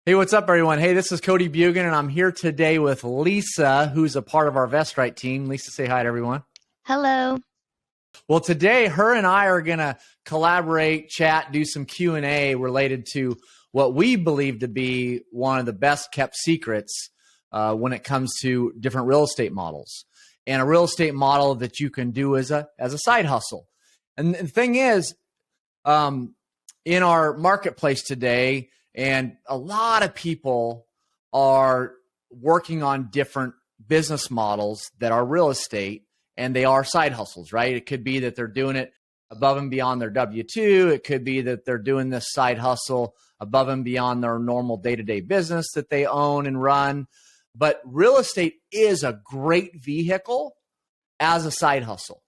Hey, what's up, everyone? Hey, this is Cody Bugan, and I'm here today with Lisa, who's a part of our VestRight team. Lisa, say hi to everyone. Hello. Well, today, her and I are going to collaborate, chat, do some Q&A related to what we believe to be one of the best kept secrets when it comes to different real estate models, and a real estate model that you can do as a side hustle. And the thing is, in our marketplace today, and a lot of people are working on different business models that are real estate, and they are side hustles, right? It could be that they're doing it above and beyond their W-2. It could be that they're doing this side hustle above and beyond their normal day-to-day business that they own and run. But real estate is a great vehicle as a side hustle.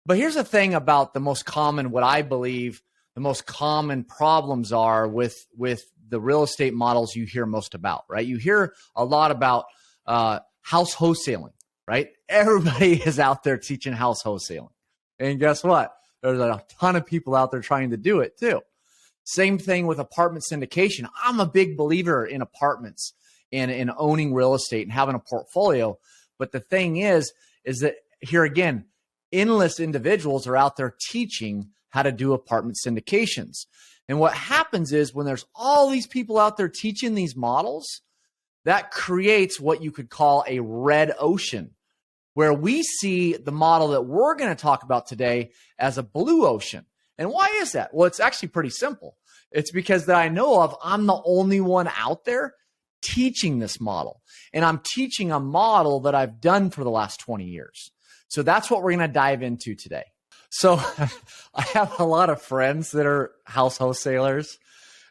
But here's the thing about the most common, what I believe the most common problems are with the real estate models you hear most about, right? You hear a lot about house wholesaling, right? Everybody is out there teaching house wholesaling. And guess what? There's a ton of people out there trying to do it too. Same thing with apartment syndication. I'm a big believer in apartments and in owning real estate and having a portfolio. But the thing is that here again, endless individuals are out there teaching how to do apartment syndications. And what happens is when there's all these people out there teaching these models, that creates what you could call a red ocean, where we see the model that we're going to talk about today as a blue ocean. And why is that? Well, it's actually pretty simple. It's because that I know of, I'm the only one out there teaching this model. And I'm teaching a model that I've done for the last 20 years. So that's what we're going to dive into today. So I have a lot of friends that are house wholesalers,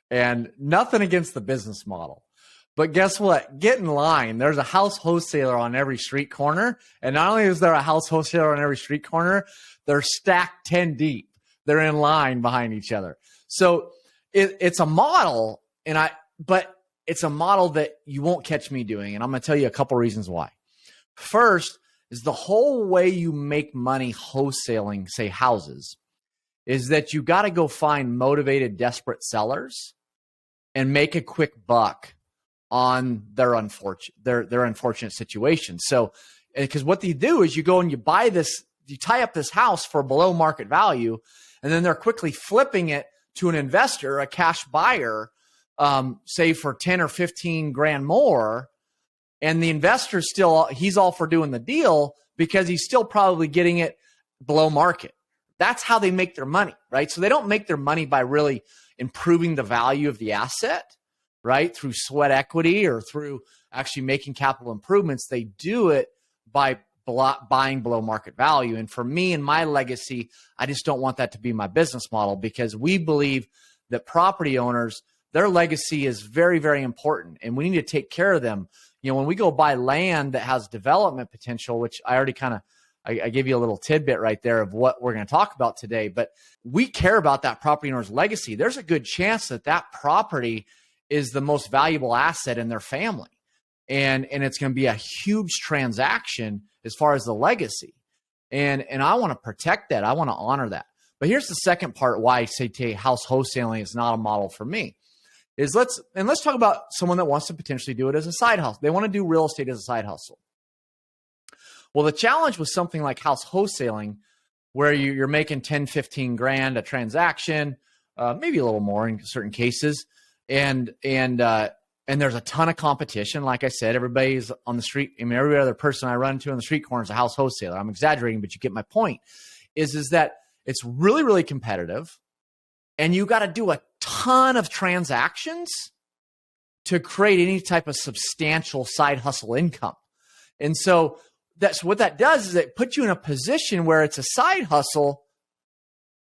and nothing against the business model. But guess what? Get in line. There's a house wholesaler on every street corner. And not only is there a house wholesaler on every street corner, they're stacked 10 deep. They're in line behind each other. So it's a model, but it's a model that you won't catch me doing. And I'm going to tell you a couple reasons why. First, is the whole way you make money wholesaling, say, houses, is that you got to go find motivated, desperate sellers and make a quick buck on their unfortunate situation. So, because what they do is you go and you buy this, you tie up this house for below market value, and then they're quickly flipping it to an investor, a cash buyer, say for 10 or 15 grand more. And the investor he's all for doing the deal because he's still probably getting it below market. That's how they make their money, right? So they don't make their money by really improving the value of the asset, right? Through sweat equity or through actually making capital improvements. They do it by buying below market value. And for me and my legacy, I just don't want that to be my business model, because we believe that property owners, their legacy is very, very important, and we need to take care of them. You know, when we go buy land that has development potential, which I already I gave you a little tidbit right there of what we're going to talk about today, but we care about that property owner's legacy. There's a good chance that that property is the most valuable asset in their family. And it's going to be a huge transaction as far as the legacy. And I want to protect that. I want to honor that. But here's the second part why I say house wholesaling is not a model for me. Let's talk about someone that wants to potentially do it as a side hustle. They want to do real estate as a side hustle. Well, the challenge with something like house wholesaling, where you're making 10, 15 grand a transaction, maybe a little more in certain cases, and there's a ton of competition. Like I said, everybody's on the street. I mean, every other person I run into on the street corner is a house wholesaler. I'm exaggerating, but you get my point. Is that it's really, really competitive, and you got to do a ton of transactions to create any type of substantial side hustle income. And so that's what that does, is it puts you in a position where it's a side hustle,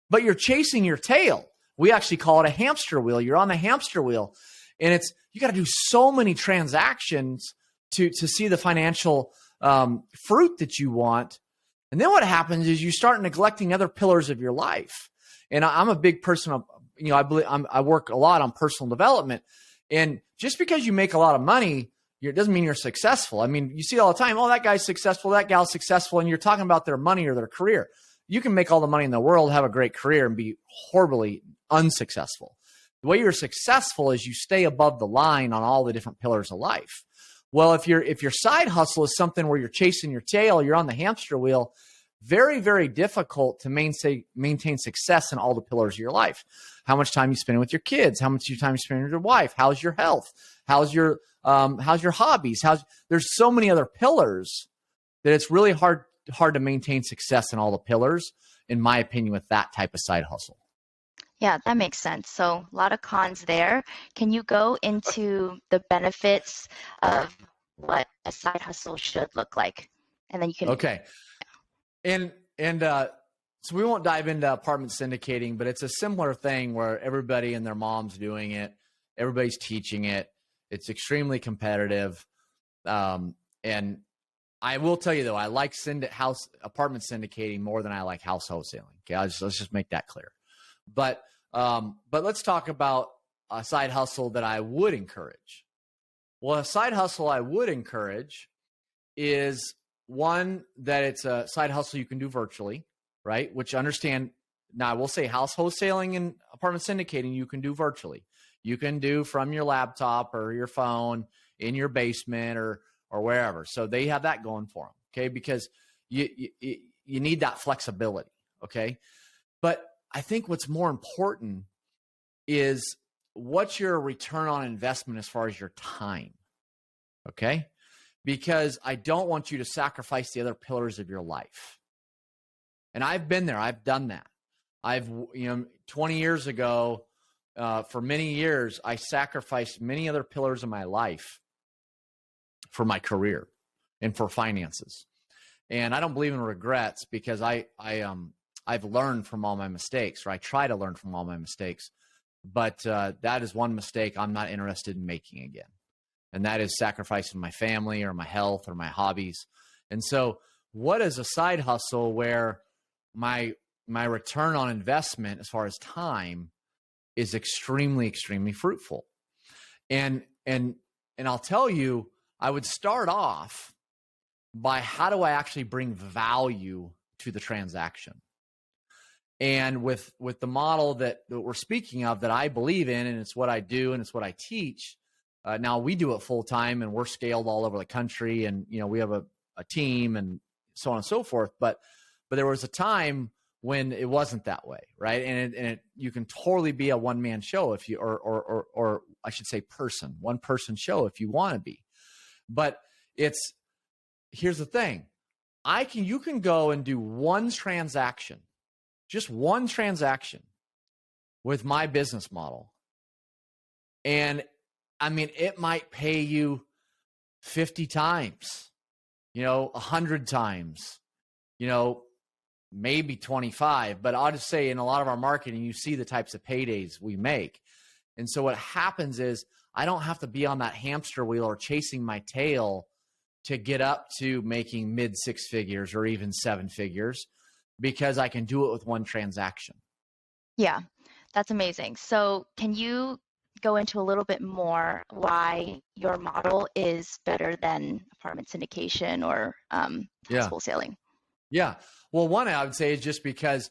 but you're chasing your tail. We actually call it a hamster wheel. You're on the hamster wheel, and you got to do so many transactions to see the financial fruit that you want. And then what happens is you start neglecting other pillars of your life. And I'm a big person of, I work a lot on personal development. And just because you make a lot of money, it doesn't mean you're successful. I mean, you see it all the time. Oh, that guy's successful, that gal's successful, and you're talking about their money or their career. You can make all the money in the world, have a great career, and be horribly unsuccessful. The way you're successful is you stay above the line on all the different pillars of life. Well, if your side hustle is something where you're chasing your tail, you're on the hamster wheel, very, very difficult to maintain success in all the pillars of your life. How much time you spend with your kids? How much time you spend with your wife? How's your health? How's your hobbies? There's so many other pillars that it's really hard to maintain success in all the pillars, in my opinion, with that type of side hustle. Yeah, that makes sense. So a lot of cons there. Can you go into the benefits of what a side hustle should look like? And then you can. Okay. And so we won't dive into apartment syndicating, but it's a similar thing where everybody and their mom's doing it. Everybody's teaching it. It's extremely competitive. And I will tell you, though, I like apartment syndicating more than I like house wholesaling. Okay, let's just make that clear. But let's talk about a side hustle that I would encourage. Well, a side hustle I would encourage is one that it's a side hustle you can do virtually, right? Which understand, now I will say house wholesaling and apartment syndicating you can do virtually. You can do from your laptop or your phone in your basement or wherever. So they have that going for them, okay? Because you need that flexibility, okay? But I think what's more important is what's your return on investment as far as your time, okay? Because I don't want you to sacrifice the other pillars of your life. And I've been there. I've done that. 20 years ago, for many years, I sacrificed many other pillars of my life for my career and for finances. And I don't believe in regrets because I've learned from all my mistakes, or I try to learn from all my mistakes. But that is one mistake I'm not interested in making again. And that is sacrificing my family or my health or my hobbies. And so what is a side hustle where my return on investment as far as time is extremely, extremely fruitful? And I'll tell you, I would start off by how do I actually bring value to the transaction? And with the model that we're speaking of that I believe in, and it's what I do and it's what I teach. Now we do it full time and we're scaled all over the country, and we have a team and so on and so forth. But there was a time when it wasn't that way, right? And you can totally be a one-man show if you, or I should say one person show if you want to be. But here's the thing. You can go and do one transaction, just one transaction with my business model. And I mean, it might pay you 50 times, 100 times, maybe 25, but I'll just say in a lot of our marketing, you see the types of paydays we make. And so what happens is I don't have to be on that hamster wheel or chasing my tail to get up to making mid 6 figures or even 7 figures, because I can do it with one transaction. Yeah, that's amazing. So can you go into a little bit more why your model is better than apartment syndication or wholesaling? Yeah. Well, one I would say is just because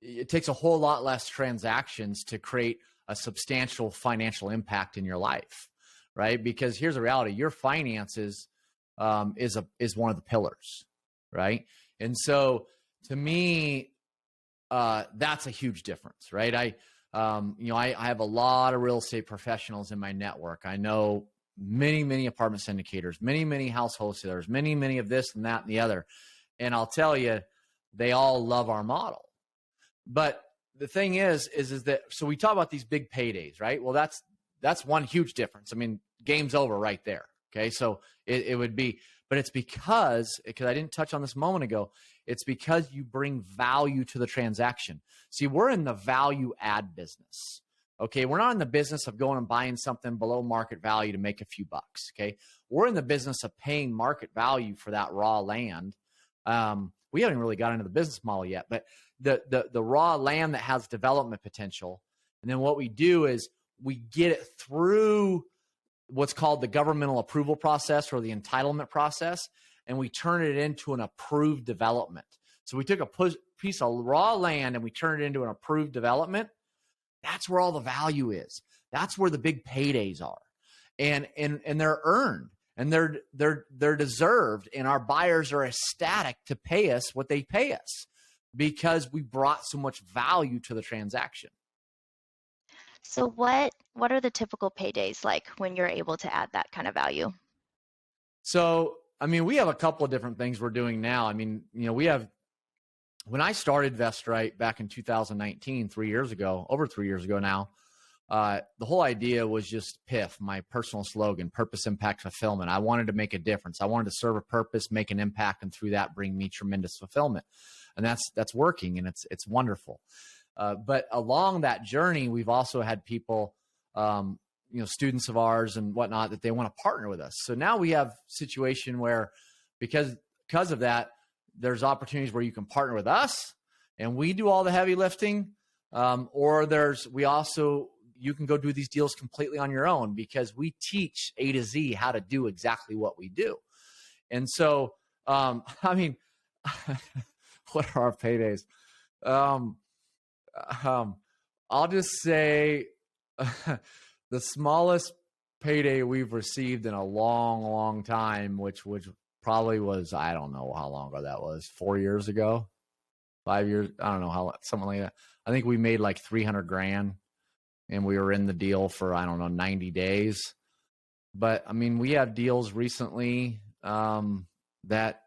it takes a whole lot less transactions to create a substantial financial impact in your life, right? Because here's the reality: your finances is one of the pillars, right? And so to me, that's a huge difference, right? I have a lot of real estate professionals in my network. I know many apartment syndicators, many house wholesalers, many of this and that and the other. And I'll tell you, they all love our model. But the thing is that, so we talk about these big paydays, right? Well, that's one huge difference. I mean, game's over right there. Okay. So it would be, but it's because I didn't touch on this a moment ago. It's because you bring value to the transaction. See, we're in the value add business. Okay. We're not in the business of going and buying something below market value to make a few bucks. Okay. We're in the business of paying market value for that raw land. We haven't really got into the business model yet, but the raw land that has development potential. And then what we do is we get it through what's called the governmental approval process or the entitlement process, and we turn it into an approved development. So we took a piece of raw land and we turned it into an approved development. That's where all the value is. That's where the big paydays are. And they're earned and they're deserved. And our buyers are ecstatic to pay us what they pay us because we brought so much value to the transaction. So what are the typical paydays like when you're able to add that kind of value? So, I mean, we have a couple of different things we're doing now. I mean, we have, when I started VestRight back in 2019, over 3 years ago now, the whole idea was just PIF, my personal slogan, purpose, impact, fulfillment. I wanted to make a difference. I wanted to serve a purpose, make an impact, and through that bring me tremendous fulfillment. And that's working, and it's wonderful. But along that journey, we've also had people, students of ours and whatnot, that they want to partner with us. So now we have a situation where because of that, there's opportunities where you can partner with us and we do all the heavy lifting. Or you can go do these deals completely on your own because we teach A to Z how to do exactly what we do. And so, I mean, what are our paydays? I'll just say the smallest payday we've received in a long, long time, which probably was, I don't know how long ago that was, 4 years ago, 5 years. I don't know how, something like that. I think we made like 300 grand and we were in the deal for, I don't know, 90 days. But I mean, we have deals recently that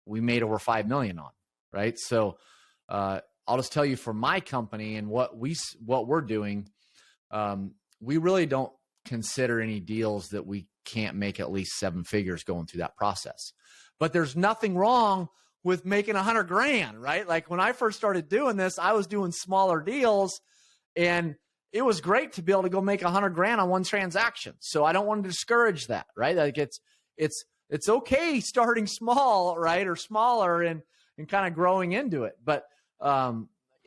we made over 5 million on, right? So I'll just tell you for my company and what we're doing, we really don't consider any deals that we can't make at least 7 figures going through that process. But there's nothing wrong with making 100 grand, right? Like when I first started doing this, I was doing smaller deals and it was great to be able to go make 100 grand on one transaction. So I don't want to discourage that, right? Like it's okay starting small, right? Or smaller and kind of growing into it. But I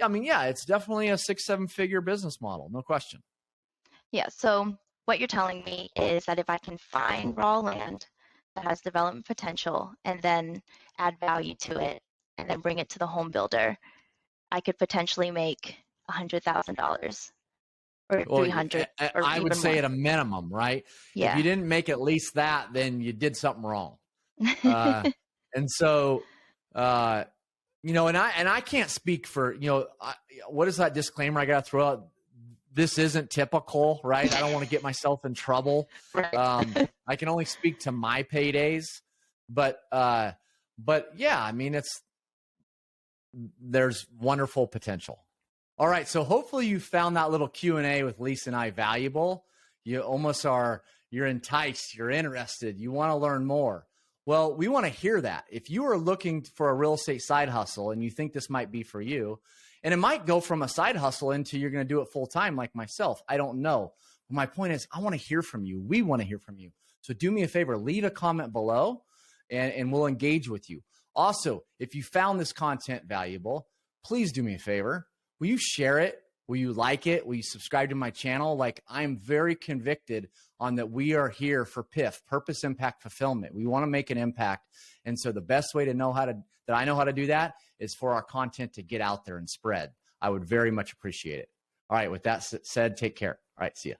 mean, yeah, it's definitely a 6-7 figure business model. No question. Yeah. So what you're telling me is that if I can find raw land that has development potential and then add value to it and then bring it to the home builder, I could potentially make $100,000 or Well, 300 or I would even say more. at a minimum, right? If Yeah. you didn't make at least that, then you did something wrong. And so, and I can't speak for, what is that disclaimer I got to throw out? This isn't typical, right? I don't want to get myself in trouble. Right. I can only speak to my paydays, but yeah, I mean, there's wonderful potential. All right. So hopefully you found that little Q&A with Lisa and I valuable. You're enticed, you're interested, you want to learn more. Well, we want to hear that. If you are looking for a real estate side hustle and you think this might be for you, and it might go from a side hustle into you're going to do it full time like myself. I don't know. But my point is I want to hear from you. We want to hear from you. So do me a favor, leave a comment below and we'll engage with you. Also, if you found this content valuable, please do me a favor. Will you share it? Will you like it? Will you subscribe to my channel? Like I'm very convicted on that we are here for PIF, purpose, impact, fulfillment. We want to make an impact. And so the best way that I know how to do that is for our content to get out there and spread. I would very much appreciate it. All right. With that said, take care. All right. See ya.